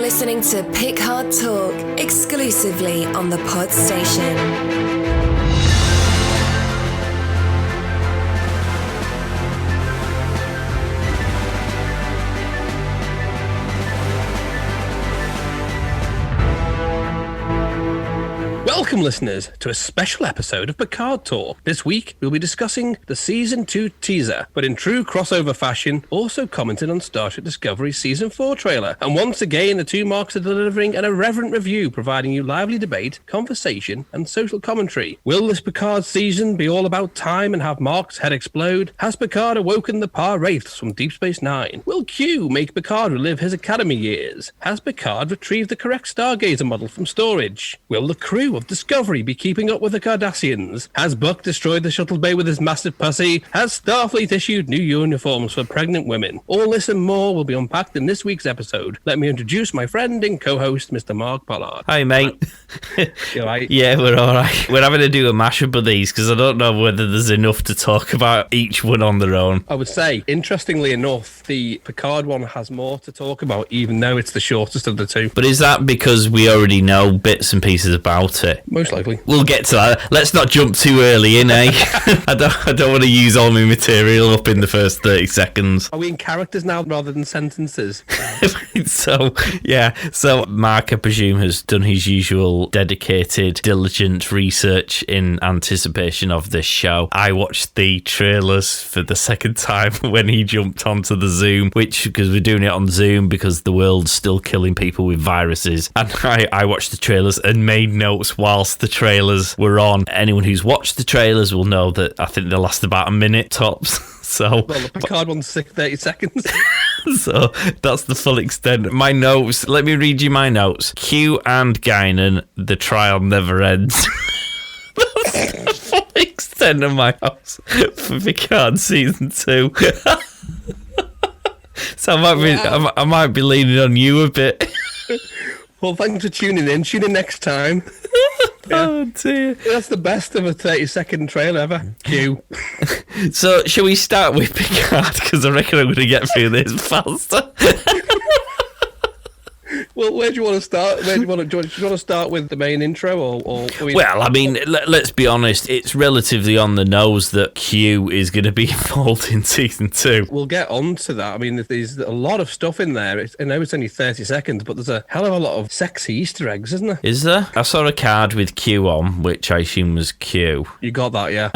listening to Picard Talk, exclusively on the Pod Station. Welcome, listeners, to a special episode of Picard Talk. This week, we'll be discussing the Season 2 teaser, but in true crossover fashion, also commented on Star Trek Discovery's Season 4 trailer. And once again, the two marks are delivering an irreverent review, providing you lively debate, conversation, and social commentary. Will this Picard season be all about time and have Mark's head explode? Has Picard awoken the Par-Wraiths from Deep Space Nine? Will Q make Picard relive his academy years? Has Picard retrieved the correct Stargazer model from storage? Will the crew of Discovery be keeping up with the Cardassians? Has Buck destroyed the shuttle bay with his massive pussy? Has Starfleet issued new uniforms for pregnant women? All this and more will be unpacked in this week's episode. Let me introduce my friend and co-host, Mr. Mark Pollard. Hi, mate. You all right? Yeah, we're all right. We're having to do a mashup of these because I don't know whether there's enough to talk about each one on their own. I would say, interestingly enough, the Picard one has more to talk about, even though it's the shortest of the two. But is that because we already know bits and pieces about it? Most likely. We'll get to that. Let's not jump too early in, eh? I don't want to use all my material up in the first 30 seconds. Are we in characters now rather than sentences? So Mark, I presume, has done his usual dedicated, diligent research in anticipation of this show. I watched the trailers for the second time when he jumped onto the Zoom, because we're doing it on Zoom because the world's still killing people with viruses. And I watched the trailers and made notes whilst the trailers were on. Anyone who's watched the trailers will know that I think they last about a minute tops. Well, the Picard one's 30 seconds. So that's the full extent. My notes, let me read you my notes. Q and Guinan, the trial never ends. That's the full extent of my house for Picard Season 2. So I might be leaning on you a bit. Well, thanks for tuning in. Tune in next time. Yeah. Oh dear. That's the best of a 30-second trailer ever. Q. So, shall we start with Picard? Because I reckon I'm going to get through this faster. Well, where do you want to start? Do you want to start with the main intro, or Well, I mean, let's be honest. It's relatively on the nose that Q is going to be involved in Season 2. We'll get on to that. I mean, there's a lot of stuff in there. I know it's only 30 seconds, but there's a hell of a lot of sexy Easter eggs, isn't there? Is there? I saw a card with Q on, which I assume was Q. You got that, yeah?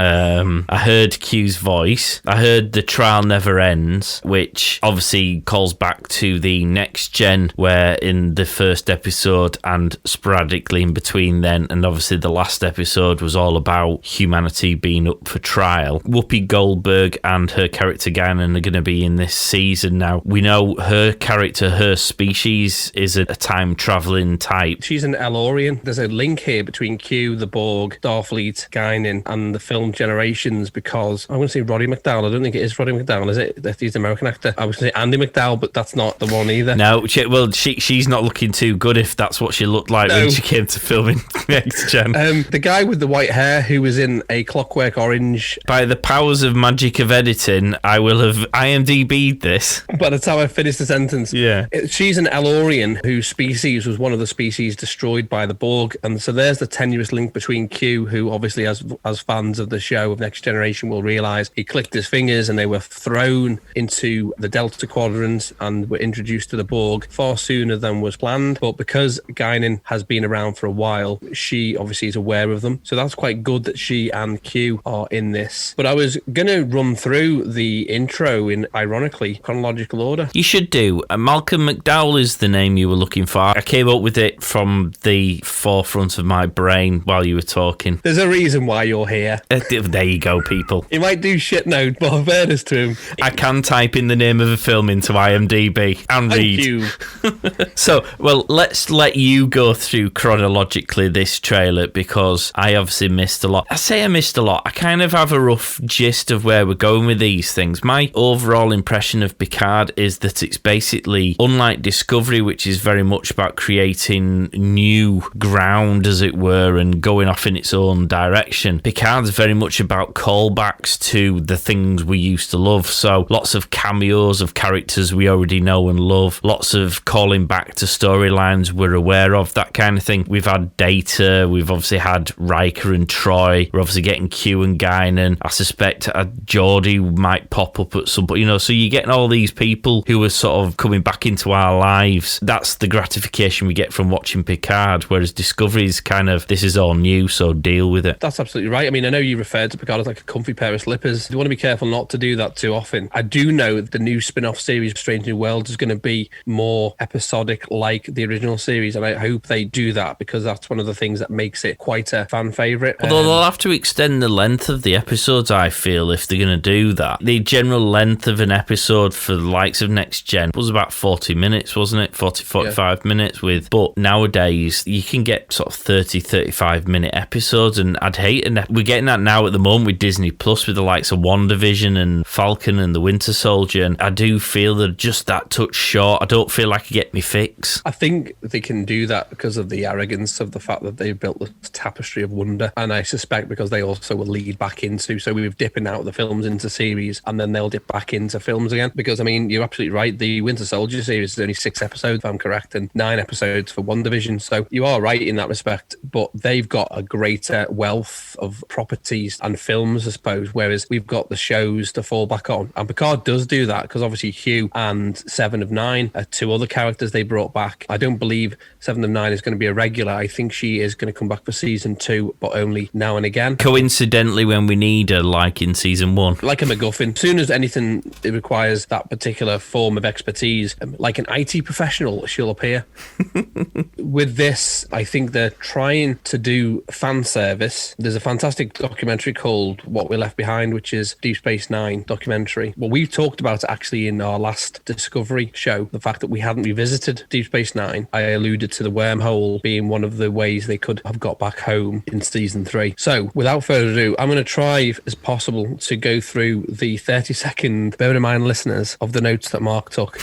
I heard Q's voice. I heard the trial never ends, which obviously calls back to the Next Gen, where in the first episode and sporadically in between then, and obviously the last episode was all about humanity being up for trial. Whoopi Goldberg and her character Guinan are going to be in this season now. We know her character, her species, is a time-travelling type. She's an Elorian. There's a link here between Q, the Borg, Starfleet, Guinan, and the film Generations, because I'm going to say Roddy McDowall. I don't think it is Roddy McDowall, is it? He's an American actor. I was going to say Andy McDowall, but that's not the one either. No, she's not looking too good if that's what she looked like when she came to filming Next Gen. The guy with the white hair who was in A Clockwork Orange. By the powers of magic of editing, I will have IMDb'd this. By the time I finished the sentence. Yeah. She's an Elorian whose species was one of the species destroyed by the Borg. And so there's the tenuous link between Q, who obviously as fans of the show of Next Generation will realise, he clicked his fingers and they were thrown into the Delta Quadrant and were introduced to the Borg far sooner than was planned. But because Guinan has been around for a while, she obviously is aware of them. So that's quite good that she and Q are in this. But I was going to run through the intro in, ironically, chronological order. You should do. Malcolm McDowell is the name you were looking for. I came up with it from the forefront of my brain while you were talking. There's a reason why you're here. There you go, people. He might do shit now, but in fairness to him, I can type in the name of a film into IMDb and read. Thank you. So, well, let's let you go through chronologically this trailer, because I obviously missed a lot. I say I missed a lot. I kind of have a rough gist of where we're going with these things. My overall impression of Picard is that it's basically, unlike Discovery, which is very much about creating new ground, as it were, and going off in its own direction, Picard's very much about callbacks to the things we used to love. So lots of cameos of characters we already know and love, lots of calling back to storylines we're aware of, that kind of thing. We've had Data, we've obviously had Riker and Troy, we're obviously getting Q and Guinan. I suspect Geordie might pop up at some point, you know, so you're getting all these people who are sort of coming back into our lives. That's the gratification we get from watching Picard, whereas Discovery is kind of, this is all new, so deal with it. That's absolutely right. I mean, I know you referred to Picard as like a comfy pair of slippers. You want to be careful not to do that too often. I do know the new spin-off series, Strange New Worlds, is going to be more episodic like the original series, and I hope they do that because that's one of the things that makes it quite a fan favourite. Although they'll have to extend the length of the episodes, I feel, if they're going to do that. The general length of an episode for the likes of Next Gen was about 40 minutes, wasn't it? 45 minutes with. But nowadays, you can get sort of 30, 35-minute episodes, and I'd hate, and we're getting that now at the moment with Disney Plus, with the likes of WandaVision and Falcon and the Winter Soldier, and I do feel they're just that touch short. I don't feel like I get me fix. I think they can do that because of the arrogance of the fact that they've built this tapestry of wonder, and I suspect because they also will lead back into, so we were dipping out the films into series, and then they'll dip back into films again, because I mean, you're absolutely right, the Winter Soldier series is only 6 episodes if I'm correct, and 9 episodes for WandaVision, so you are right in that respect, but they've got a greater wealth of properties and films, I suppose, whereas we've got the shows to fall back on, and Picard does do that, because obviously Hugh and Seven of Nine are 2 other characters they brought back. I don't believe Seven of Nine is going to be a regular. I think she is going to come back for season 2, but only now and again. Coincidentally, when we need her, like in season 1. Like a MacGuffin. As soon as anything it requires that particular form of expertise, like an IT professional, she'll appear. With this, I think they're trying to do fan service. There's a fantastic documentary called What We Left Behind, which is Deep Space Nine documentary. Well, we've talked about it actually in our last Discovery show, the fact that we hadn't revisited Deep Space Nine. I alluded to the wormhole being one of the ways they could have got back home in season 3. So without further ado, I'm going to try as possible to go through the 30-second, bear in mind listeners, of the notes that Mark took.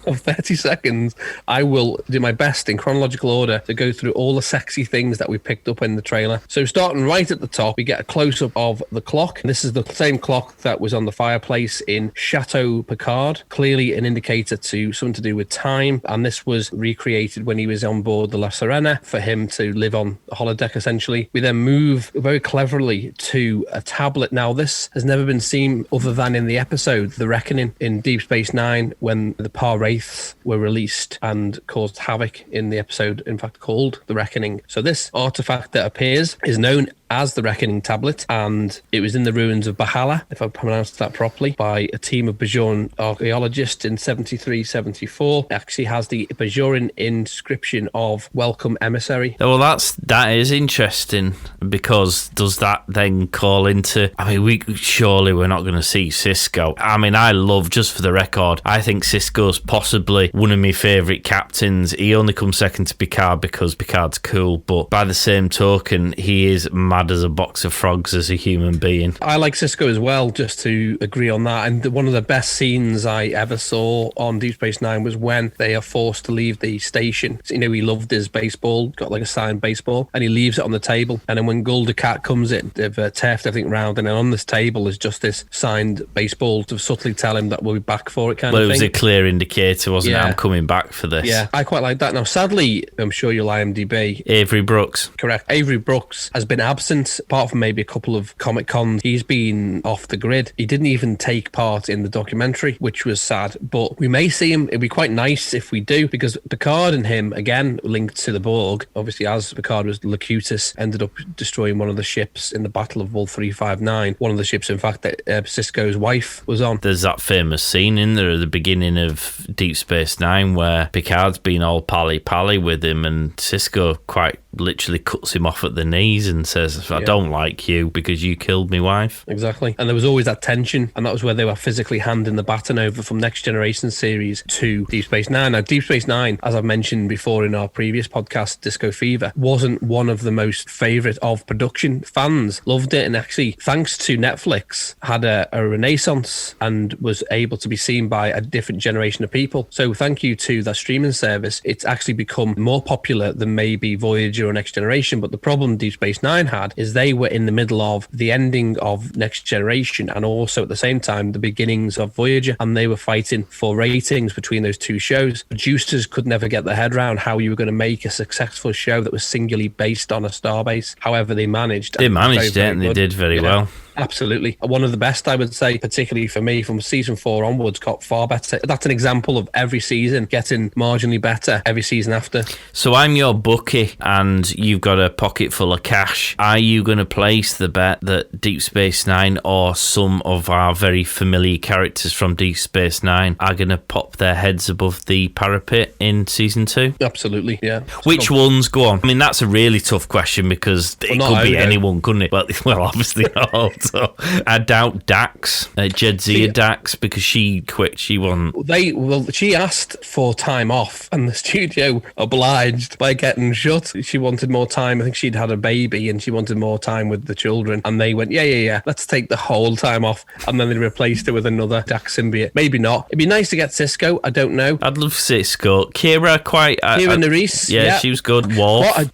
Of 30 seconds, I will do my best in chronological order to go through all the sexy things that we picked up in the trailer. So starting right at the top, we get a close-up of the clock. This is the same clock that was on the fireplace in Chateau Picard, clearly an indicator to something to do with time, and this was recreated when he was on board the La Serena for him to live on the holodeck, essentially. We then move very cleverly to a tablet. Now, this has never been seen other than in the episode The Reckoning in Deep Space Nine, when the Wraiths were released and caused havoc in the episode, in fact, called The Reckoning. So this artifact that appears is known as the Reckoning Tablet, and it was in the ruins of Bahala, if I pronounced that properly, by a team of Bajoran archaeologists in 73-74. It actually has the Bajoran inscription of Welcome Emissary. Well, that is interesting, because does that then call into, I mean, we're not going to see Sisko. I mean, I love, just for the record, I think Sisko's possibly one of my favourite captains. He only comes second to Picard because Picard's cool, but by the same token, he is mad as a box of frogs as a human being. I like Sisko as well, just to agree on that. And one of the best scenes I ever saw on Deep Space Nine was when they are forced to leave the station. So, you know, he loved his baseball, got like a signed baseball, and he leaves it on the table. And then when Gulda Cat comes in, they've turfed everything round, and then on this table is just this signed baseball to subtly tell him that we'll be back for it, kind of thing. Well, it was a clear indicator, wasn't it? I'm coming back for this. Yeah, I quite like that. Now, sadly, I'm sure you'll IMDb. Avery Brooks. Correct. Avery Brooks has been absent, apart from maybe a couple of Comic-Cons. He's been off the grid. He didn't even take part in the documentary, which was sad, but we may see him. It'd be quite nice if we do, because Picard and him, again, linked to the Borg. Obviously, as Picard was Locutus, ended up destroying one of the ships in the Battle of Wolf 359. One of the ships, in fact, that Sisko's wife was on. There's that famous scene in there at the beginning of Deep Space Nine where Picard's been all pally-pally with him, and Sisko quite literally cuts him off at the knees and says, I don't like you because you killed me wife. Exactly. And there was always that tension, and that was where they were physically handing the baton over from Next Generation series to Deep Space Nine. Now, Deep Space Nine, as I've mentioned before in our previous podcast, Disco Fever, wasn't one of the most favourite of production. Fans loved it, and actually, thanks to Netflix, had a renaissance and was able to be seen by a different generation of people. So thank you to that streaming service, it's actually become more popular than maybe Voyager Voyager or Next Generation, but the problem Deep Space Nine had is they were in the middle of the ending of Next Generation and also at the same time the beginnings of Voyager, and they were fighting for ratings between those two shows. Producers could never get their head around how you were going to make a successful show that was singularly based on a starbase. However, they managed. They managed it, and they did very well. Absolutely. One of the best, I would say, particularly for me, from season 4 onwards, got far better. That's an example of every season getting marginally better every season after. So I'm your bookie and you've got a pocket full of cash. Are you going to place the bet that Deep Space Nine or some of our very familiar characters from Deep Space Nine are going to pop their heads above the parapet in season 2? Absolutely, yeah. Which ones? Go on. I mean, that's a really tough question because it could be anyone, couldn't it? Well, obviously not. So I doubt Dax, Jadzia Dax, because she quit. She wasn't. She asked for time off, and the studio obliged by getting shut. She wanted more time. I think she'd had a baby, and she wanted more time with the children. And they went, yeah, let's take the whole time off. And then they replaced her with another Dax symbiote. Maybe not. It'd be nice to get Cisco. I don't know. I'd love Cisco. Kira, Nerys. Yeah, she was good.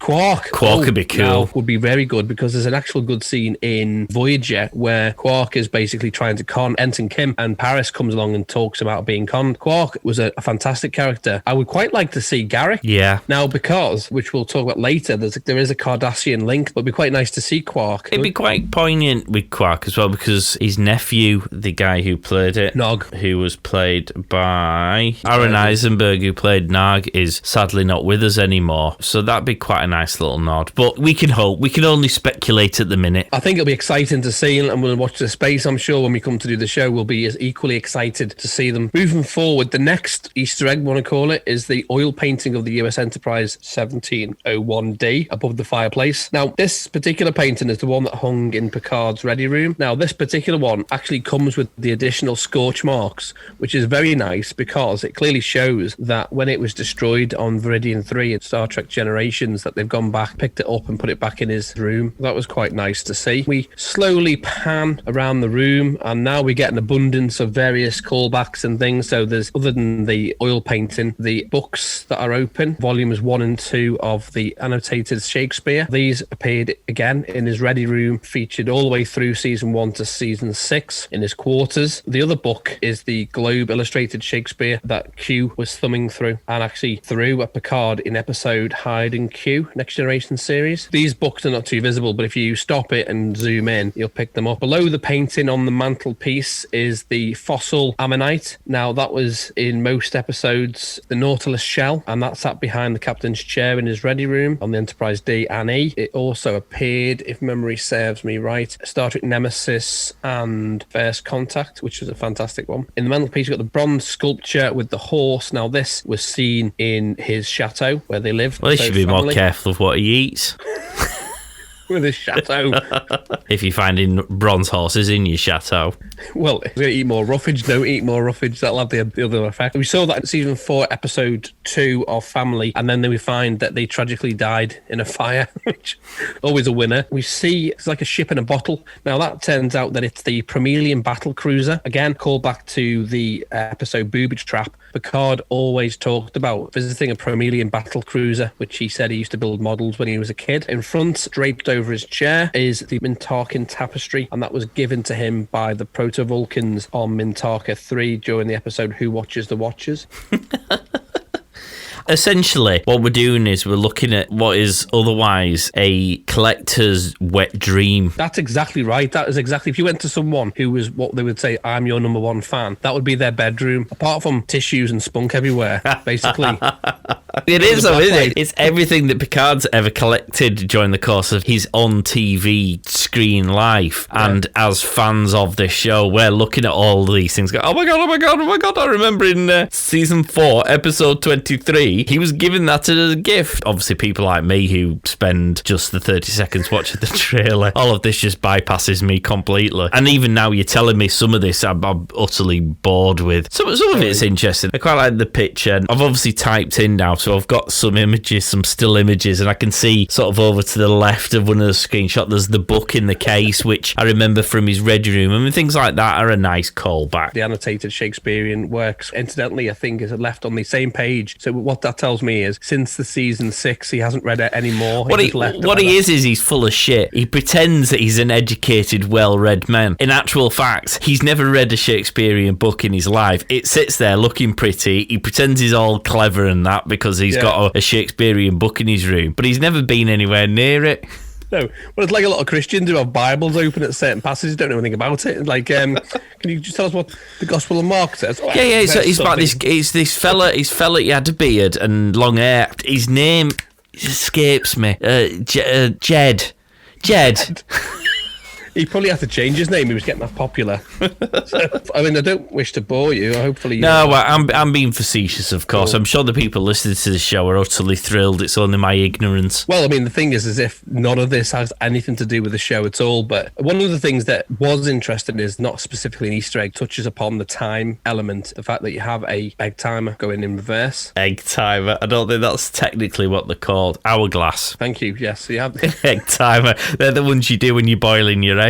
Quark would be cool. Would be very good because there's an actual good scene in Voyager where Quark is basically trying to con Ensign Kim, and Paris comes along and talks about being conned. Quark was a fantastic character. I would quite like to see Garak. Yeah. Now, because, which we'll talk about later, there is a Cardassian link, but it'd be quite nice to see Quark. It'd be quite poignant with Quark as well, because his nephew, the guy who played it, Nog, who was played by Aaron Eisenberg, who played Nog, is sadly not with us anymore. So that'd be quite a nice little nod. But we can hope. We can only speculate at the minute. I think it'll be exciting to see, and we'll watch the space. I'm sure when we come to do the show, we'll be as equally excited to see them. Moving forward, the next Easter egg, want to call it, is the oil painting of the US Enterprise 1701D above the fireplace. Now, this particular painting is the one that hung in Picard's ready room. Now, this particular one actually comes with the additional scorch marks, which is very nice because it clearly shows that when it was destroyed on Viridian 3 in Star Trek Generations, that they've gone back, picked it up and put it back in his room. That was quite nice to see. We slowly pan around the room, and now we get an abundance of various callbacks and things. So there's, other than the oil painting, the books that are open, volumes 1 and 2 of the annotated Shakespeare. These appeared again in his ready room, featured all the way through season 1 to season 6 in his quarters. The other book is the Globe illustrated Shakespeare that Q was thumbing through, and actually threw at Picard in episode Hide and Q, Next Generation series. These books are not too visible, but if you stop it and zoom in, you'll pick them up. Below the painting on the mantelpiece is the fossil ammonite. Now, that was in most episodes the Nautilus shell, and that sat behind the captain's chair in his ready room on the Enterprise D and E. It also appeared, if memory serves me right, Star Trek Nemesis and First Contact, which was a fantastic one. In the mantelpiece, you've got the bronze sculpture with the horse. Now, this was seen in his chateau where they lived. Well, he should be more careful of what he eats. With his chateau. If you're finding bronze horses in your chateau. Well, if you eat more roughage, don't eat more roughage. That'll have the other effect. We saw that in season 4, episode 2 of Family, and then we find that they tragically died in a fire, which always a winner. We see it's like a ship in a bottle. Now, that turns out that it's the Promelian battle cruiser. Again, call back to the episode Boobage Trap. Picard always talked about visiting a Promelian battle cruiser, which he said he used to build models when he was a kid. In front, draped over his chair, is the Mintarkan tapestry, and that was given to him by the Proto-Vulcans on Mintarka 3 during the episode Who Watches the Watchers. Essentially, what we're doing is we're looking at what is otherwise a collector's wet dream. That's exactly right. That is exactly, if you went to someone who was what they would say, I'm your number one fan, that would be their bedroom, apart from tissues and spunk everywhere, basically. It is, though, isn't it? It's everything that Picard's ever collected during the course of his on-TV screen life. Yeah. And as fans of this show, we're looking at all these things, going, oh my God. I remember in season 4, episode 23, he was given that as a gift. Obviously, people like me who spend just the 30 seconds watching the trailer, all of this just bypasses me completely. And even now you're telling me some of this I'm utterly bored with. Some of it's interesting. I quite like the picture. I've obviously typed in now, so I've got some images, some still images, and I can see sort of over to the left of one of the screenshots, there's the book in the case, which I remember from his ready room. I mean, things like that are a nice callback. The annotated Shakespearean works, incidentally, I think is left on the same page. So what that tells me is since the season 6, he hasn't read it anymore. What he is he's full of shit. He pretends that he's an educated, well-read man. In actual fact, he's never read a Shakespearean book in his life. It sits there looking pretty. He pretends he's all clever and that because he's got a Shakespearean book in his room, but he's never been anywhere near it. No, well, it's like a lot of Christians who have Bibles open at certain passages, don't know anything about it. Like, can you just tell us what the Gospel of Mark says? Oh, yeah. So he's about this. He's this fella. He had a beard and long hair. His name escapes me. Jed. He probably had to change his name. He was getting that popular. So, I mean, I don't wish to bore you. Hopefully, no. I'm being facetious, of course. Cool. I'm sure the people listening to the show are utterly thrilled. It's only my ignorance. Well, I mean, the thing is, as if none of this has anything to do with the show at all. But one of the things that was interesting is not specifically an Easter egg, touches upon the time element. The fact that you have a egg timer going in reverse. Egg timer. I don't think that's technically what they're called. Hourglass. Thank you. Yes, so you have egg timer. They're the ones you do when you're boiling your eggs.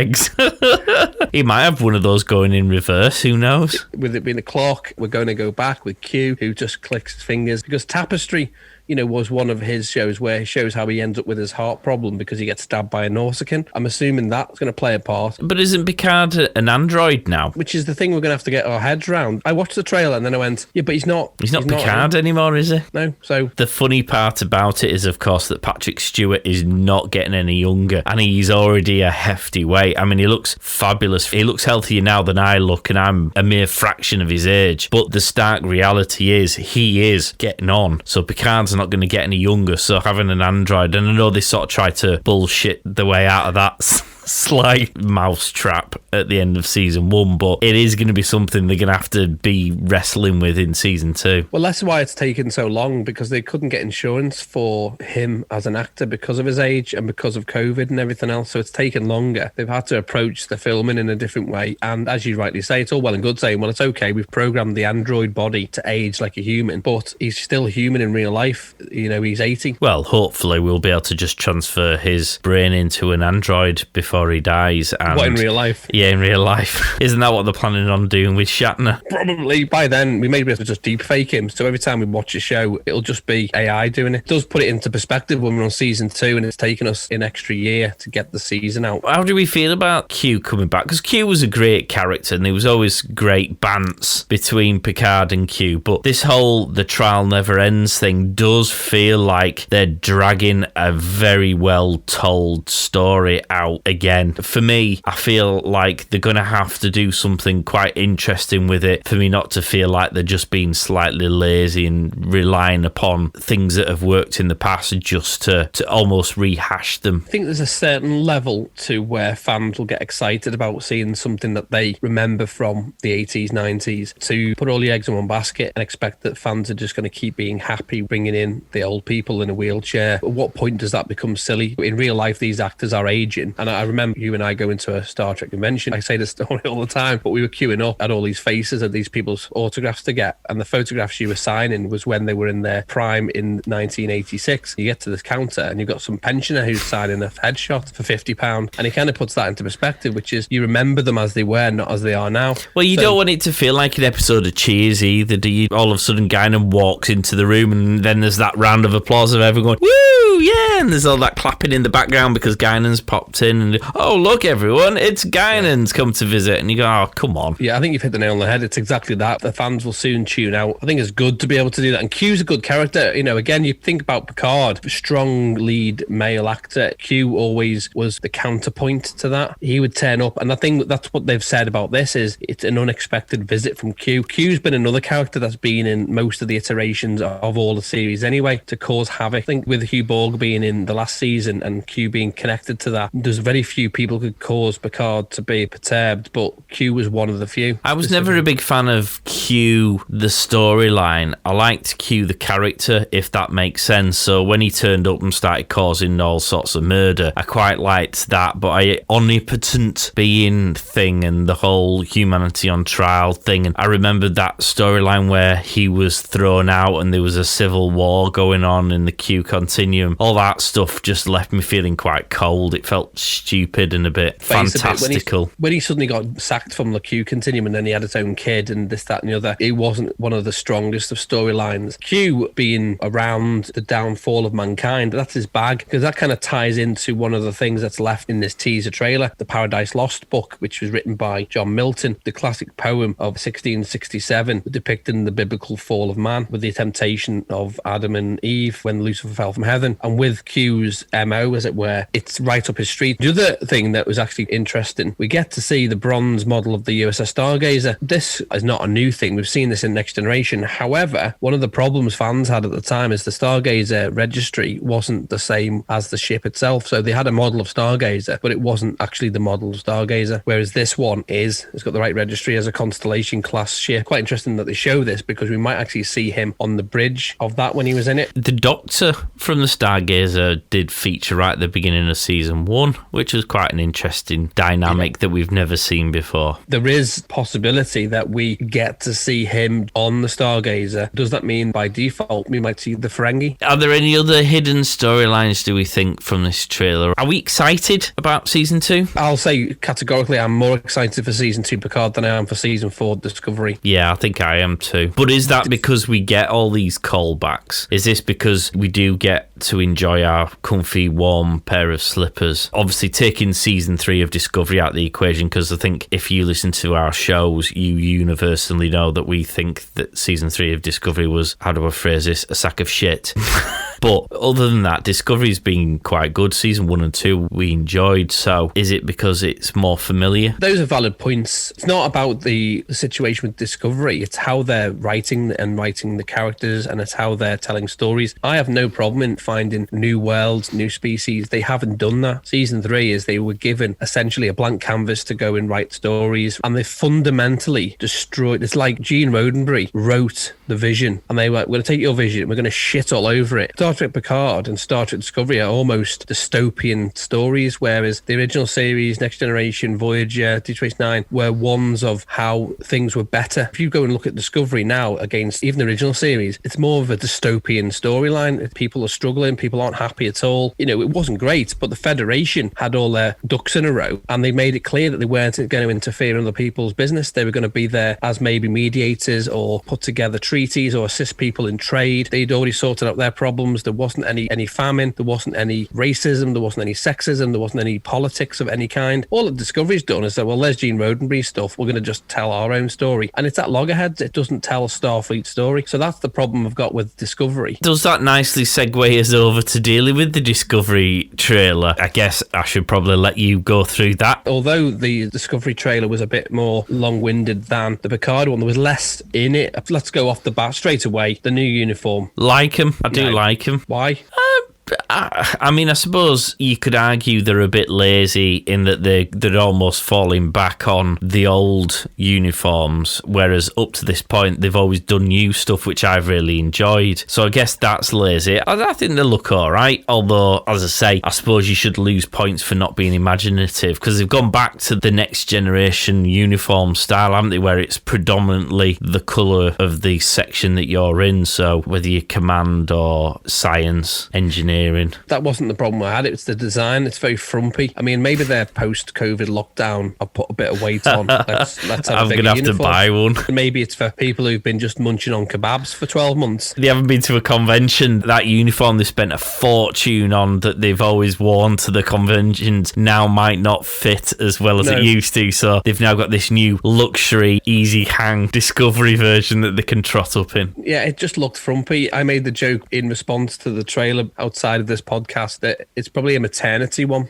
He might have one of those going in reverse, who knows? With it being a clock, we're going to go back with Q, who just clicks his fingers, because Tapestry, was one of his shows where he shows how he ends up with his heart problem because he gets stabbed by a Nausicaan. I'm assuming that's going to play a part. But isn't Picard an android now? Which is the thing we're going to have to get our heads around. I watched the trailer and then I went, yeah, but he's not Picard anymore, is he? No. So the funny part about it is, of course, that Patrick Stewart is not getting any younger and he's already a hefty weight. I mean, he looks fabulous. He looks healthier now than I look, and I'm a mere fraction of his age. But the stark reality is he is getting on. So Picard's not going to get any younger, so having an android, and I know they sort of try to bullshit the way out of that slight mousetrap at the end of season 1, but it is going to be something they're going to have to be wrestling with in season 2. Well, that's why it's taken so long, because they couldn't get insurance for him as an actor because of his age and because of COVID and everything else, so it's taken longer. They've had to approach the filming in a different way, and as you rightly say, it's all well and good saying, well, it's okay, we've programmed the android body to age like a human, but he's still human in real life. He's 80. Well, hopefully we'll be able to just transfer his brain into an android before he dies. And what, in real life? Yeah, in real life. Isn't that what they're planning on doing with Shatner? Probably. By then, we may be able to just deep fake him, so every time we watch a show, it'll just be AI doing it. It does put it into perspective when we're on season 2 and it's taken us an extra year to get the season out. How do we feel about Q coming back? Because Q was a great character and there was always great bants between Picard and Q, but this whole the trial never ends thing does feel like they're dragging a very well told story out again. For me, I feel like they're going to have to do something quite interesting with it for me not to feel like they're just being slightly lazy and relying upon things that have worked in the past just to almost rehash them. I think there's a certain level to where fans will get excited about seeing something that they remember from the 80s, 90s. To put all the eggs in one basket and expect that fans are just going to keep being happy bringing in the old people in a wheelchair. At what point does that become silly? In real life, these actors are aging. And I remember you and I going to a Star Trek convention. I say this story all the time, but we were queuing up at all these faces of these people's autographs to get. And the photographs you were signing was when they were in their prime in 1986. You get to the counter and you've got some pensioner who's signing a headshot for £50. And he kind of puts that into perspective, which is you remember them as they were, not as they are now. Well, you don't want it to feel like an episode of Cheers either, do you? All of a sudden, Guinan walks into the room and then there's that round of applause of everyone going, woo, yeah, and there's all that clapping in the background because Guinan's popped in and, oh, look, everyone, it's Guinan's come to visit. And you go, oh, come on. Yeah, I think you've hit the nail on the head. It's exactly that. The fans will soon tune out. I think it's good to be able to do that. And Q's a good character. Again, you think about Picard, strong lead male actor. Q always was the counterpoint to that. He would turn up, and I think that's what they've said about this is it's an unexpected visit from Q. Q's been another character that's been in most of the iterations of all the series anyway, to cause havoc. I think with Hugh Borg being in the last season and Q being connected to that, there's very few people could cause Picard to be perturbed, but Q was one of the few. I was never a big fan of Q, the storyline. I liked Q, the character, if that makes sense. So when he turned up and started causing all sorts of murder, I quite liked that. But I omnipotent being thing and the whole humanity on trial thing. And I remembered that storyline where he was thrown out and there was a civil war going on in the Q continuum. All that stuff just left me feeling quite cold. It felt stupid. stupid and a bit fantastical. When he suddenly got sacked from the Q Continuum and then he had his own kid and this, that and the other, it wasn't one of the strongest of storylines. Q being around the downfall of mankind, that's his bag, because that kind of ties into one of the things that's left in this teaser trailer, the Paradise Lost book, which was written by John Milton, the classic poem of 1667 depicting the biblical fall of man with the temptation of Adam and Eve when Lucifer fell from heaven. And with Q's MO, as it were, it's right up his street. The other thing that was actually interesting, we get to see the bronze model of the USS Stargazer. This is not a new thing. We've seen this in Next Generation. However, one of the problems fans had at the time is the Stargazer registry wasn't the same as the ship itself. So they had a model of Stargazer, but it wasn't actually the model of Stargazer, whereas this one is. It's got the right registry as a Constellation class ship. Quite interesting that they show this, because we might actually see him on the bridge of that when he was in it. The Doctor from the Stargazer did feature right at the beginning of season 1, which was quite an interesting dynamic that we've never seen before. There is possibility that we get to see him on the Stargazer. Does that mean by default we might see the Ferengi? Are there any other hidden storylines, do we think, from this trailer? Are we excited about season 2? I'll say categorically I'm more excited for season 2 Picard than I am for season 4 Discovery. Yeah, I think I am too. But is that because we get all these callbacks? Is this because we do get to enjoy our comfy, warm pair of slippers? Obviously, taking season 3 of Discovery out of the equation, because I think if you listen to our shows, you universally know that we think that season 3 of Discovery was, how do I phrase this, a sack of shit. But other than that, Discovery's been quite good. Season 1 and 2 we enjoyed. So is it because it's more familiar? Those are valid points. It's not about the situation with Discovery. It's how they're writing the characters, and it's how they're telling stories. I have no problem in finding new worlds, new species. They haven't done that. Season 3 is they were given essentially a blank canvas to go and write stories, and they fundamentally destroyed. It's like Gene Roddenberry wrote the vision, and they were, we're going to take your vision and we're going to shit all over it. Star Trek Picard and Star Trek Discovery are almost dystopian stories, whereas the original series, Next Generation, Voyager, Deep Space Nine, were ones of how things were better. If you go and look at Discovery now against even the original series, it's more of a dystopian storyline. People are struggling, people aren't happy at all. You know, it wasn't great, but the Federation had all their ducks in a row, and they made it clear that they weren't going to interfere in other people's business. They were going to be there as maybe mediators or put together treaties or assist people in trade. They'd already sorted out their problems. There wasn't any famine, there wasn't any racism, there wasn't any sexism, there wasn't any politics of any kind. All that Discovery's done is that, well, there's Gene Roddenberry's stuff, we're going to just tell our own story. And it's at loggerheads, it doesn't tell a Starfleet story. So that's the problem I've got with Discovery. Does that nicely segue us over to dealing with the Discovery trailer? I guess I should probably let you go through that. Although the Discovery trailer was a bit more long-winded than the Picard one, there was less in it. Let's go off the bat straight away. The new uniform. Like him. I do like him. Why? I mean, I suppose you could argue they're a bit lazy in that they're almost falling back on the old uniforms, whereas up to this point they've always done new stuff, which I've really enjoyed. So I guess that's lazy. I think they look all right, although, as I say, I suppose you should lose points for not being imaginative, because they've gone back to the Next Generation uniform style, haven't they, where it's predominantly the colour of the section that you're in. So whether you're command or science, engineering. That wasn't the problem I had. It's the design. It's very frumpy. I mean, maybe their post-COVID lockdown, I'll put a bit of weight on. Let's have I'm going to have to buy one. Maybe it's for people who've been just munching on kebabs for 12 months. They haven't been to a convention. That uniform they spent a fortune on that they've always worn to the conventions now might not fit as well as it used to. So they've now got this new luxury, easy hang Discovery version that they can trot up in. Yeah, it just looked frumpy. I made the joke in response to the trailer outside of this podcast that it's probably a maternity one.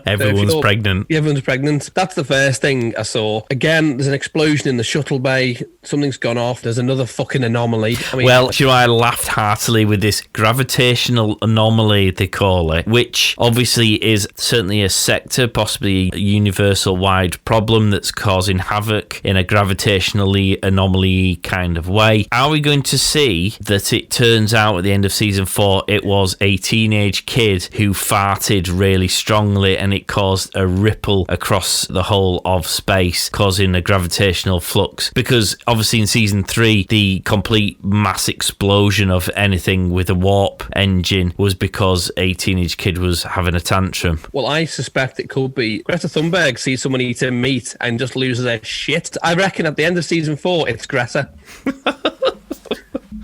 Everyone's pregnant. Yeah, everyone's pregnant. That's the first thing I saw. Again, there's an explosion in the shuttle bay. Something's gone off. There's another fucking anomaly. I mean, well, do you know, I laughed heartily with this gravitational anomaly, they call it, which obviously is certainly a sector, possibly a universal-wide problem that's causing havoc in a gravitationally anomaly kind of way. Are we going to see that it turns out at the end of season 4 it was was a teenage kid who farted really strongly, and it caused a ripple across the whole of space, causing a gravitational flux. Because obviously in season 3, the complete mass explosion of anything with a warp engine was because a teenage kid was having a tantrum. Well, I suspect it could be Greta Thunberg sees someone eating meat and just loses her shit. I reckon at the end of season 4, it's Greta.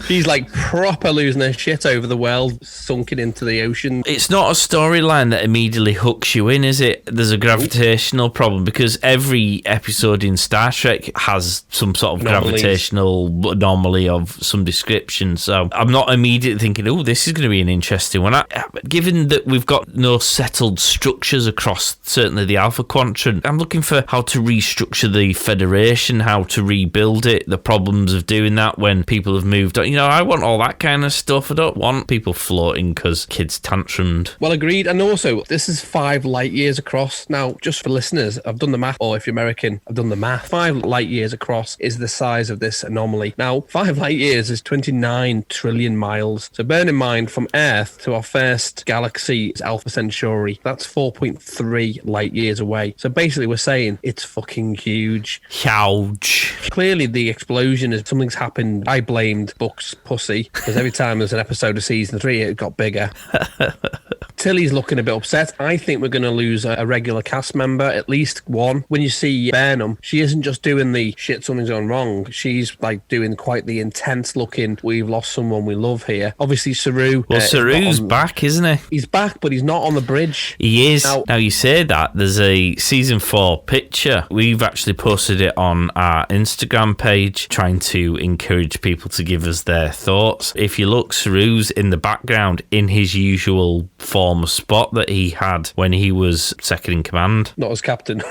She's like proper losing her shit over the world sunken into the ocean. It's not a storyline that immediately hooks you in, is it? There's a gravitational problem, because every episode in Star Trek has some sort of gravitational anomaly of some description. So I'm not immediately thinking, oh, this is going to be an interesting one. Given that we've got no settled structures across certainly the Alpha Quadrant, I'm looking for how to restructure the Federation, how to rebuild it, the problems of doing that when people have moved on. You know, I want all that kind of stuff. I don't want people floating because kids tantrumed. Well, agreed. And also, this is 5 light years across. Now, just for listeners, I've done the math, or if you're American, I've done the math. 5 light years across is the size of this anomaly. Now, 5 light years is 29 trillion miles. So bear in mind, from Earth to our first galaxy is Alpha Centauri. That's 4.3 light years away. So basically, we're saying it's fucking huge. Huge. Clearly, the explosion is something's happened. I blamed Buck's pussy, because every time there's an episode of season 3, it got bigger. Tilly's looking a bit upset. I think we're going to lose a regular cast member, at least one. When you see Burnham, she isn't just doing the shit, something's gone wrong. She's like doing quite the intense looking, we've lost someone we love here. Obviously, Saru. Well, Saru's back, isn't he? He's back, but he's not on the bridge. He is. Now you say that, there's a season 4 picture. We've actually posted it on our Instagram page, trying to encourage people to give us their thoughts. If you look, Saru's in the background in his usual former spot that he had when he was second in command. Not as captain.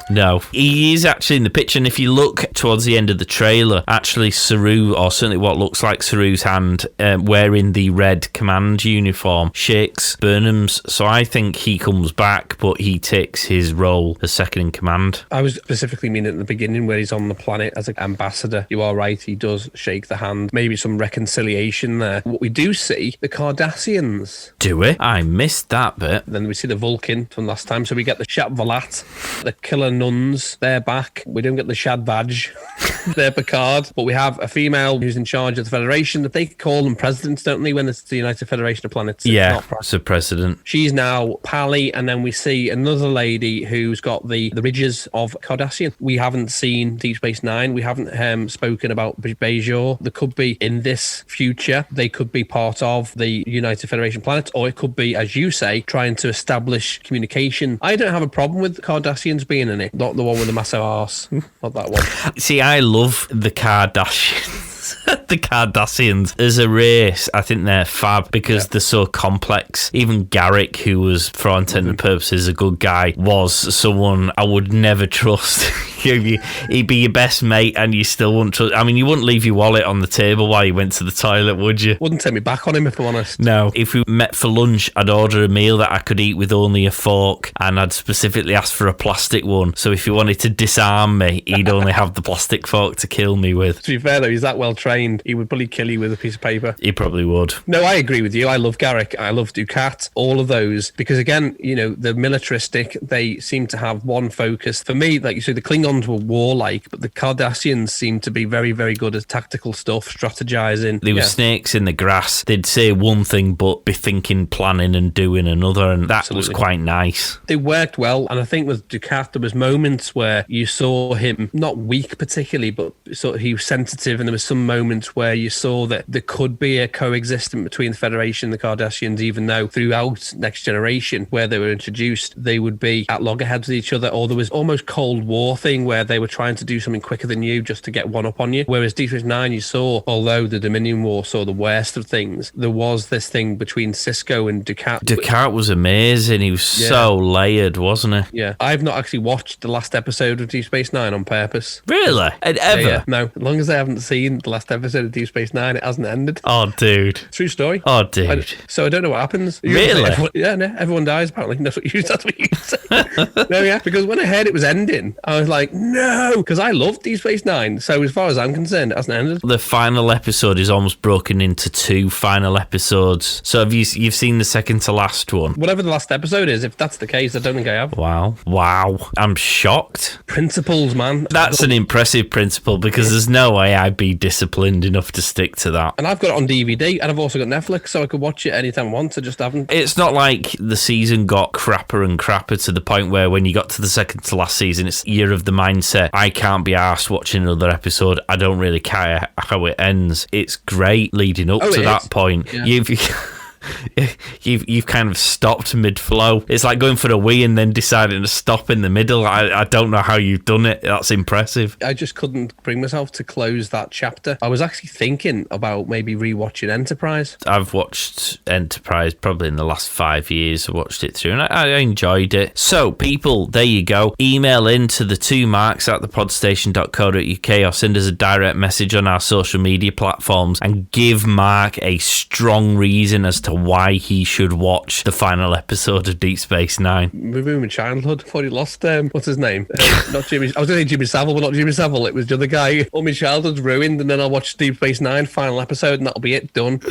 No, he is actually in the picture, and if you look towards the end of the trailer, actually Saru, or certainly what looks like Saru's hand, wearing the red command uniform, shakes Burnham's. So I think he comes back, but he takes his role as second in command. I was specifically meaning at the beginning where he's on the planet as an ambassador. You are right, he does shake the hand. Maybe some reconciliation there. What we do see, the Cardassians. Do we? I missed that bit. Then we see the Vulcan from last time, so we get the Shat Valat, the killer nuns, they're back. We don't get the Shad badge. They're Picard, but we have a female who's in charge of the Federation. That they call them presidents, don't they, when it's the United Federation of Planets? Yeah, it's a president. She's now Pally, and then we see another lady who's got the ridges of Cardassian. We haven't seen Deep Space Nine. We haven't spoken about Bajor. There could be, in this future, they could be part of the United Federation of Planets, or it could be, as you say, trying to establish communication. I don't have a problem with Cardassians being in it. Not the one with the massive arse. Not that one. See, I love the Kardashians. The Cardassians as a race, I think they're fab because they're so complex. Even Garrick, who was for all intents and purposes a good guy, was someone I would never trust. He'd be your best mate and you still wouldn't trust. I mean, you wouldn't leave your wallet on the table while you went to the toilet, would you? Wouldn't take me back on him, if I'm honest. No. If we met for lunch, I'd order a meal that I could eat with only a fork, and I'd specifically ask for a plastic one. So if he wanted to disarm me, he'd only have the plastic fork to kill me with. To be fair though, he's that well trained, he would probably kill you with a piece of paper. He probably would. No, I agree with you. I love Garrick. I love Ducat. All of those. Because again, you know, the militaristic, they seem to have one focus. For me, like you say, the Klingons were warlike, but the Cardassians seem to be very, very good at tactical stuff, strategizing. They were snakes in the grass. They'd say one thing, but be thinking, planning and doing another. And that was quite nice. They worked well. And I think with Ducat, there was moments where you saw him, not weak particularly, but sort of he was sensitive. And there was some moments where you saw that there could be a coexistence between the Federation and the Cardassians, even though throughout Next Generation, where they were introduced, they would be at loggerheads with each other, or there was almost Cold War thing where they were trying to do something quicker than you just to get one up on you. Whereas Deep Space Nine, you saw, although the Dominion War saw the worst of things, there was this thing between Sisko and Ducat. Ducat was amazing. He was so layered, wasn't he? Yeah. I've not actually watched the last episode of Deep Space Nine on purpose. Really? Ever? Yeah. No. As long as I haven't seen the last episode of Deep Space Nine, it hasn't ended. Oh, dude. True story. Oh, dude. So I don't know what happens. Really? Everyone dies, apparently. That's what you say. No, yeah. Because when I heard it was ending, I was like, like, no, because I loved Deep Space Nine. So as far as I'm concerned, it hasn't ended. The final episode is almost broken into 2 final episodes. So have you've seen the second to last one? Whatever the last episode is, if that's the case, I don't think I have. Wow. I'm shocked. Principles, man. That's an impressive principle, because there's no way I'd be disciplined enough to stick to that. And I've got it on DVD, and I've also got Netflix, so I could watch it anytime I want. I just haven't. It's not like the season got crapper and crapper to the point where when you got to the second to last season, it's year of the mindset. I can't be arsed watching another episode. I don't really care how it ends. It's great leading up to that point. Yeah. You've kind of stopped mid-flow. It's like going for a wee and then deciding to stop in the middle. I don't know how you've done it. That's impressive. I just couldn't bring myself to close that chapter. I was actually thinking about maybe rewatching Enterprise. I've watched Enterprise probably in the last 5 years. I watched it through and I enjoyed it. So, people, there you go. Email in to the 2marks@thepodstation.co.uk or send us a direct message on our social media platforms and give Mark a strong reason as to why he should watch the final episode of Deep Space Nine. Moving my childhood. Thought he lost what's his name? Not Jimmy. I was going to say Jimmy Savile, but not Jimmy Savile. It was the other guy. All my childhood's ruined, and then I'll watch Deep Space Nine final episode, and that'll be it. Done.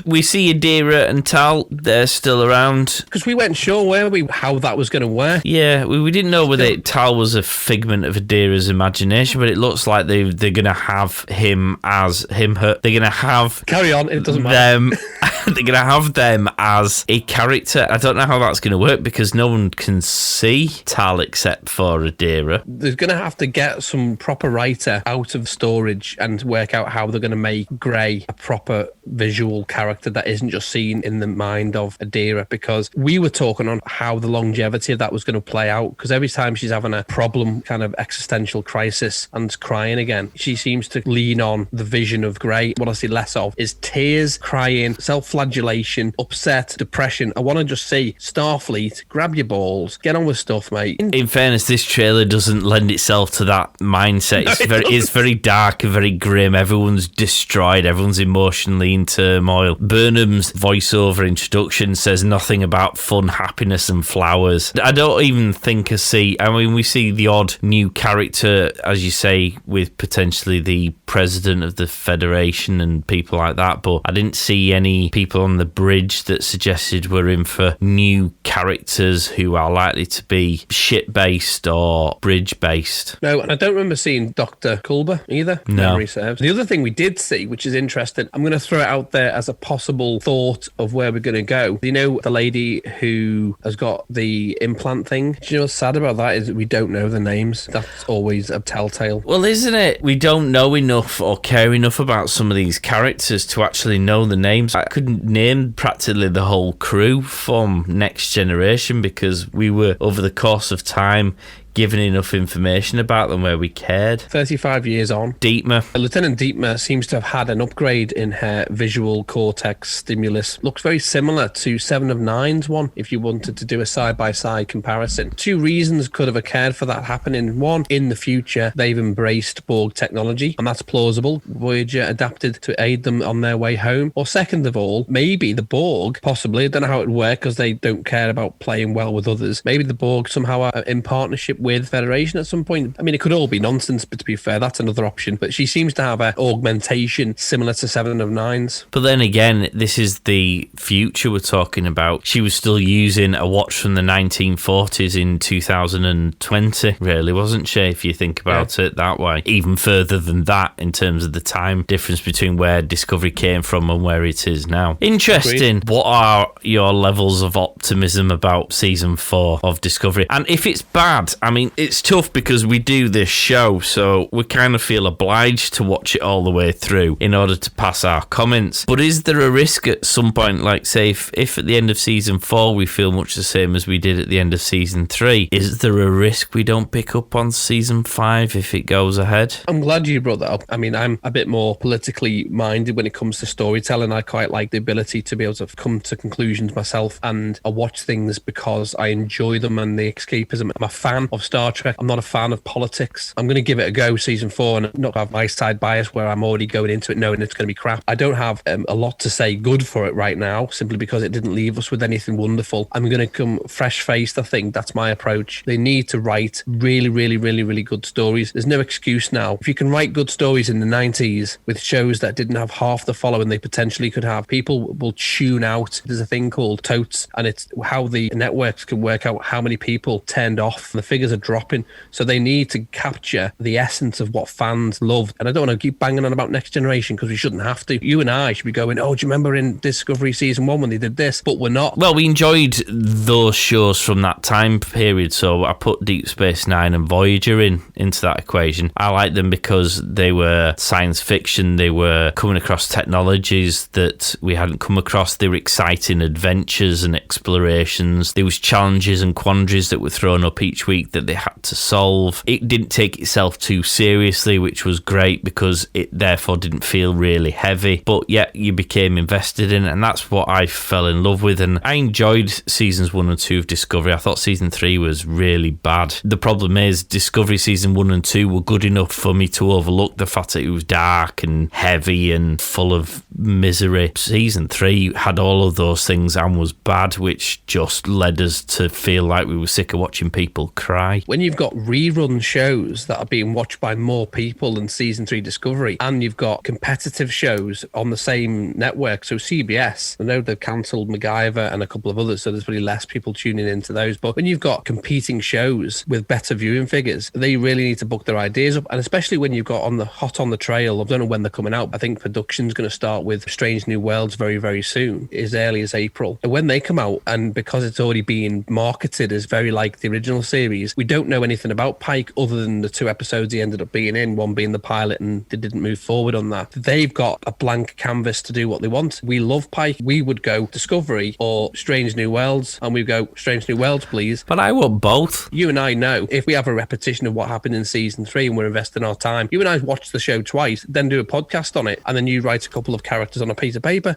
We see Adira and Tal. They're still around because we weren't sure, were we, how that was going to work. Yeah, we didn't know whether Tal was a figment of Adira's imagination, but it looks like they're going to have him as her. They're going to have carry on. It doesn't matter. They're going to have them as a character. I don't know how that's going to work because no one can see Tal except for Adira. They're going to have to get some proper writer out of storage and work out how they're going to make Grey a proper visual character that isn't just seen in the mind of Adira, because we were talking on how the longevity of that was going to play out, because every time she's having a problem, kind of existential crisis and crying again, she seems to lean on the vision of Grey. What I see less of is tears, crying, self-flagellation, upset, depression. I want to just see Starfleet, grab your balls, get on with stuff, mate. In fairness, this trailer doesn't lend itself to that mindset. It's very dark and very grim. Everyone's destroyed. Everyone's emotionally in turmoil. Burnham's voiceover introduction says nothing about fun, happiness and flowers. I don't even think we see the odd new character, as you say, with potentially the president of the Federation and people like that, but I didn't see any people on the bridge that suggested we're in for new characters who are likely to be ship-based or bridge-based. No, and I don't remember seeing Dr. Culber either. No. Memory serves. The other thing we did see, which is interesting, I'm going to throw it out there as a possible thought of where we're going to go. You know, the lady who has got the implant thing? Do you know what's sad about that is that we don't know the names. That's always a telltale. Well, isn't it? We don't know enough or care enough about some of these characters to actually know the names. I couldn't name practically the whole crew from Next Generation because we were, over the course of time, given enough information about them where we cared. 35 years on. Dietmar. Lieutenant Dietmar seems to have had an upgrade in her visual cortex stimulus. Looks very similar to 7 of 9's one, if you wanted to do a side-by-side comparison. 2 reasons could have occurred for that happening. One, in the future, they've embraced Borg technology, and that's plausible. Voyager adapted to aid them on their way home. Or second of all, maybe the Borg, possibly, I don't know how it would work because they don't care about playing well with others. Maybe the Borg somehow are in partnership with Federation at some point. I mean, it could all be nonsense, but to be fair, that's another option. But she seems to have an augmentation similar to 7 of 9's. But then again, this is the future we're talking about. She was still using a watch from the 1940s in 2020, really, wasn't she, if you think about it that way? Even further than that in terms of the time difference between where Discovery came from and where it is now. Interesting. Agreed. What are your levels of optimism about season 4 of Discovery? And if it's bad, I mean, it's tough because we do this show, so we kind of feel obliged to watch it all the way through in order to pass our comments. But is there a risk at some point, like say if at the end of season 4 we feel much the same as we did at the end of season 3, is there a risk we don't pick up on season 5 if it goes ahead? I'm glad you brought that up. I mean, I'm a bit more politically minded when it comes to storytelling. I quite like the ability to be able to come to conclusions myself, and I watch things because I enjoy them and the escapism. I'm a fan of of Star Trek. I'm not a fan of politics. I'm going to give it a go, season 4, and not have my side bias where I'm already going into it knowing it's going to be crap. I don't have a lot to say good for it right now, simply because it didn't leave us with anything wonderful. I'm going to come fresh-faced, I think. That's my approach. They need to write really, really, really, really good stories. There's no excuse now. If you can write good stories in the 90s with shows that didn't have half the following they potentially could have, people will tune out. There's a thing called totes, and it's how the networks can work out how many people turned off. The figures are dropping, so they need to capture the essence of what fans love. And I don't want to keep banging on about Next Generation because we shouldn't have to. You and I should be going, oh, do you remember in Discovery season 1 when they did this? But we're not. Well, we enjoyed those shows from that time period, so I put Deep Space Nine and Voyager into that equation. I like them because they were science fiction. They were coming across technologies that we hadn't come across. They were exciting adventures and explorations. There was challenges and quandaries that were thrown up each week that they had to solve. It didn't take itself too seriously, which was great because it therefore didn't feel really heavy, but yet you became invested in it, and that's what I fell in love with. And I enjoyed seasons 1 and 2 of Discovery. I thought season 3 was really bad. The problem is Discovery season 1 and 2 were good enough for me to overlook the fact that it was dark and heavy and full of misery. Season 3 had all of those things and was bad, which just led us to feel like we were sick of watching people cry. When you've got rerun shows that are being watched by more people than season 3 Discovery, and you've got competitive shows on the same network, so CBS, I know they've cancelled MacGyver and a couple of others, so there's probably less people tuning into those, but when you've got competing shows with better viewing figures, they really need to book their ideas up, and especially when you've got hot on the trail. I don't know when they're coming out. I think production's going to start with Strange New Worlds very, very soon, as early as April. And when they come out, and because it's already being marketed as very like the original series, we don't know anything about Pike other than the 2 episodes he ended up being in, one being the pilot, and they didn't move forward on that. They've got a blank canvas to do what they want. We love Pike. We would go Discovery or Strange New Worlds, and we go Strange New Worlds, please. But I want both. You and I know if we have a repetition of what happened in season 3 and we're investing our time, you and I watch the show twice, then do a podcast on it, and then you write a couple of characters on a piece of paper.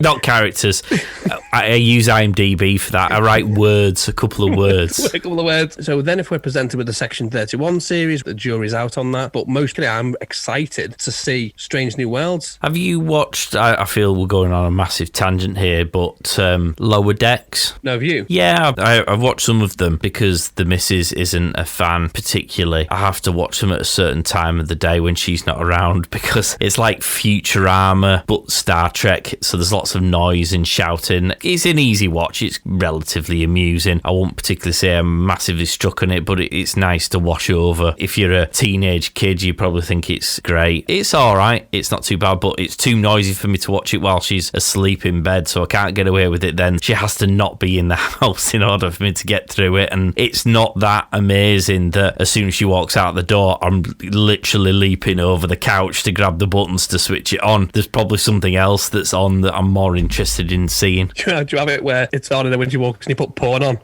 Not characters. I use IMDb for that. I write words, a couple of words. A couple of words. So then if we're presented with the Section 31 series, the jury's out on that. But mostly I'm excited to see Strange New Worlds. Have you watched, I feel we're going on a massive tangent here, but Lower Decks? No, have you? Yeah, I've watched some of them because the missus isn't a fan particularly. I have to watch them at a certain time of the day when she's not around because it's like Futurama, but Star Trek. So there's lots of noise and shouting. It's an easy watch. It's relatively amusing. I won't particularly say I'm massively struck on it, but it's nice to wash over. If you're a teenage kid, you probably think it's great. It's all right. It's not too bad, but it's too noisy for me to watch it while she's asleep in bed, so I can't get away with it then. She has to not be in the house in order for me to get through it, and it's not that amazing that as soon as she walks out the door, I'm literally leaping over the couch to grab the buttons to switch it on. There's probably something else that's on that I'm more interested in seeing. Do you have it where it's on and then when she walks and you put porn on?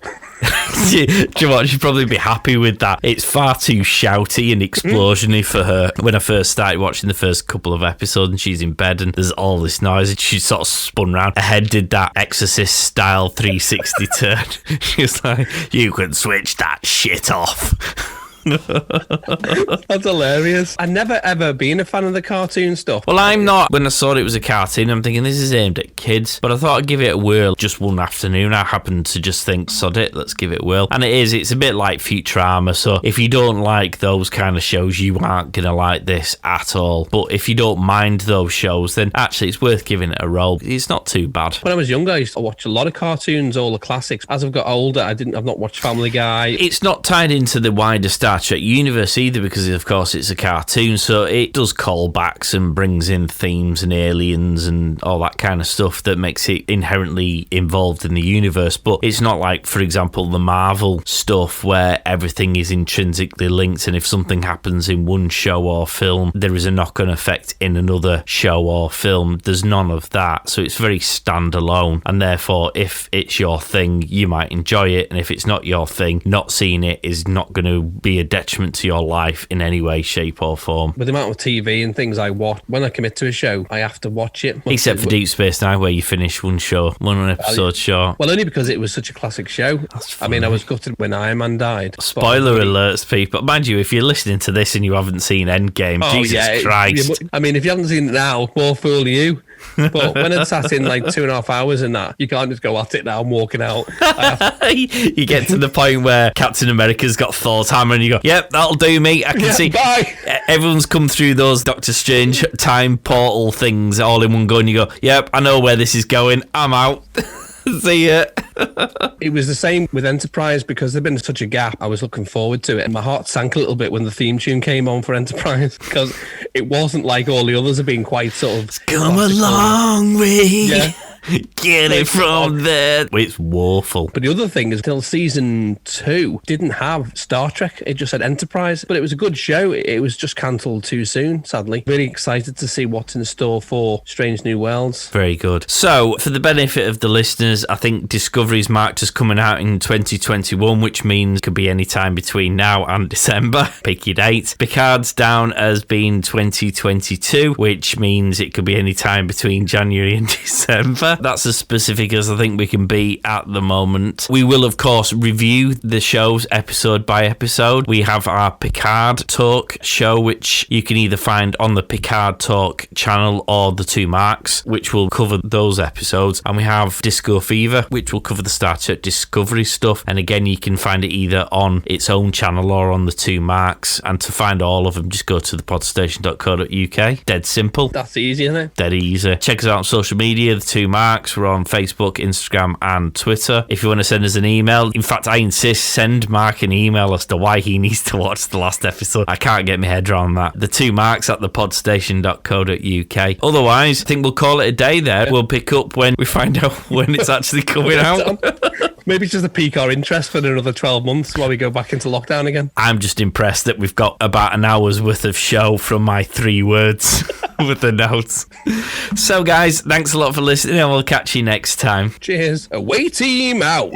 Do you know what? She'd probably be happy with that. It's far too shouty and explosiony for her. When I first started watching the first couple of episodes and she's in bed and there's all this noise and she sort of spun round. Her head did that Exorcist style 360 turn. She was like, you can switch that shit off. That's hilarious. I've never ever been a fan of the cartoon stuff. Well, I'm not. When I saw it was a cartoon, I'm thinking this is aimed at kids, but I thought I'd give it a whirl just one afternoon. I happened to just think, sod it, let's give it a whirl. And it's a bit like Futurama, so if you don't like those kind of shows, you aren't going to like this at all. But if you don't mind those shows, then actually it's worth giving it a roll. It's not too bad. When I was younger, I used to watch a lot of cartoons, all the classics. As I've got older, I've not watched Family Guy. It's not tied into the wider Star Trek universe either because, of course, it's a cartoon, so it does callbacks and brings in themes and aliens and all that kind of stuff that makes it inherently involved in the universe. But it's not like, for example, the Marvel stuff where everything is intrinsically linked, and if something happens in one show or film, there is a knock-on effect in another show or film. There's none of that, so it's very standalone, and therefore, if it's your thing, you might enjoy it, and if it's not your thing, not seeing it is not going to be a detriment to your life in any way, shape or form. With the amount of TV and things I watch, when I commit to a show, I have to watch it. Except for Deep Space Nine, where you finish one episode short. Well, only because it was such a classic show. I mean, I was gutted when Iron Man died. Spoiler alerts, people. Mind you, if you're listening to this and you haven't seen Endgame, Jesus Christ. I mean, if you haven't seen it now, more fool you. But when it's sat in like 2.5 hours and that, you can't just go at it now. I'm walking out. You get to the point where Captain America's got Thor's hammer and you go, yep, that'll do me. I can see. Bye. Everyone's come through those Doctor Strange time portal things all in one go and you go, yep, I know where this is going. I'm out. See ya. It was the same with Enterprise because there'd been such a gap. I was looking forward to it, and my heart sank a little bit when the theme tune came on for Enterprise because it wasn't like all the others have been quite sort of. It's come a long way. Yeah. Get it from there. It's woeful. But the other thing is, till season 2 didn't have Star Trek. It just had Enterprise. But it was a good show. It was just cancelled too soon, sadly. Really excited to see what's in store for Strange New Worlds. Very good. So, for the benefit of the listeners, I think Discovery's marked as coming out in 2021, which means it could be any time between now and December. Pick your date. Picard's down as being 2022, which means it could be any time between January and December. That's as specific as I think we can be at the moment. We will, of course, review the shows episode by episode. We have our Picard Talk show, which you can either find on the Picard Talk channel or the Two Marks, which will cover those episodes. And we have Disco Fever, which will cover the Star Trek Discovery stuff. And again, you can find it either on its own channel or on the Two Marks. And to find all of them, just go to thepodstation.co.uk. Dead simple. That's easy, isn't it? Dead easy. Check us out on social media, the Two Marks. We're on Facebook, Instagram and Twitter. If you want to send us an email, in fact, I insist, send Mark an email as to why he needs to watch the last episode. I can't get my head around that. The Two Marks at thepodstation.co.uk. Otherwise, I think we'll call it a day there. We'll pick up when we find out when it's actually coming out. Maybe it's just to pique our interest for another 12 months while we go back into lockdown again. I'm just impressed that we've got about an hour's worth of show from my 3 words with the notes. So, guys, thanks a lot for listening and we'll catch you next time. Cheers. Away team out.